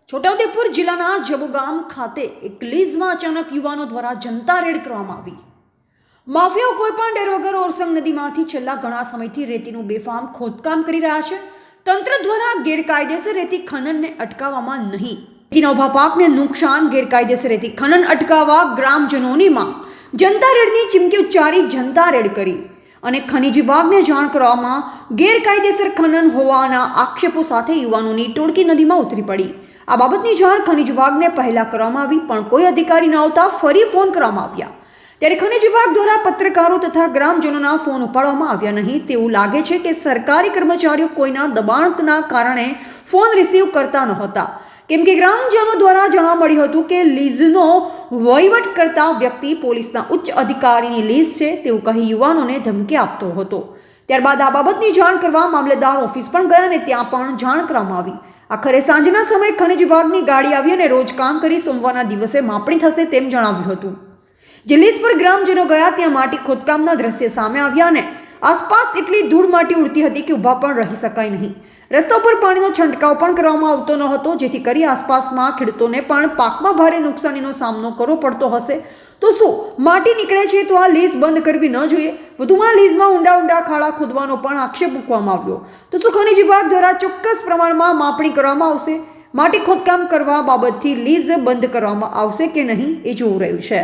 છોટાઉદેપુર જિલ્લાના જબુગામ ખાતે એક લીઝમાં અચાનક યુવાનો દ્વારા જનતા રેડ કરવામાં આવી. માફિયાઓ કોઈ પણ ડર વગર ઓરસંગ નદીમાંથી છેલ્લા ઘણા સમયથી રેતીનું બેફામ ખોદકામ કરી રહ્યા છે. તંત્ર દ્વારા ગેરકાયદેસર રેતી ખનનને અટકાવવામાં નહીં. રેતીના ઉભા પાકને નુકસાન. ગેરકાયદેસર રેતી ખનન અટકાવવા ગ્રામજનોની માંગ. જનતા રેડની ચીમકી ઉચ્ચારી જનતા રેડ કરી અને ખનિજ વિભાગને જાણ કરવામાં ગેરકાયદેસર ખનન હોવાના આક્ષેપો સાથે યુવાનોની ટોળકી નદીમાં ઉતરી પડી. આ બાબતની જાણ ખનિજ વિભાગને પહેલા કરવામાં આવી, પણ કોઈ અધિકારી ન આવતા ફરી ફોન કરવામાં આવ્યા. ત્યારે ખનિજ વિભાગ દ્વારા પત્રકારો તથા ગ્રામજનોના ફોન ઉપાડવામાં આવ્યા નહીં. તેવું લાગે છે કે સરકારી કર્મચારીઓ કોઈના દબાણના કારણે ફોન રિસીવ કરતા નહોતા, કેમ કે ગ્રામજનો દ્વારા જાણવા મળ્યું હતું કે લીઝનો વહીવટ કરતા વ્યક્તિ પોલીસના ઉચ્ચ અધિકારીની લીઝ છે તેવું કહી યુવાનોને ધમકી આપતો હતો. ત્યારબાદ આ બાબતની જાણ કરવા મામલેદાર ઓફિસ પણ ગયા અને ત્યાં પણ જાણ કરવામાં આવી. આખરે સાંજના સમયે ખનિજ વિભાગની ગાડી આવી અને રોજ કામ કરી સોમવારના દિવસે માપણી થશે તેમ જણાવ્યું હતું. જે લીઝ પર ગ્રામજનો ગયા ત્યાં માટી ખોદકામના દ્રશ્ય સામે આવ્યા અને આસપાસ એટલી ધૂળ માટી ઉડતી હતી કે ઊભા પણ રહી શકાય નહીં. રસ્તા ઉપર પાણીનો છંટકાવ પણ કરવામાં આવતો ન હતો, જેથી કરી આસપાસમાં ખેડૂતોને પણ પાકમાં ભારે નુકસાનીનો સામનો કરવો પડતો હશે. તો શું માટી નીકળે છે તો આ લીઝ બંધ કરવી ન જોઈએ? વધુમાં લીઝમાં ઊંડા ખાડા ખોદવાનો પણ આક્ષેપ મૂકવામાં આવ્યો. તો શું ખનિજ વિભાગ દ્વારા ચોક્કસ પ્રમાણમાં માપણી કરવામાં આવશે? માટી ખોદકામ કરવા બાબતથી લીઝ બંધ કરવામાં આવશે કે નહીં એ જોવું રહ્યું છે.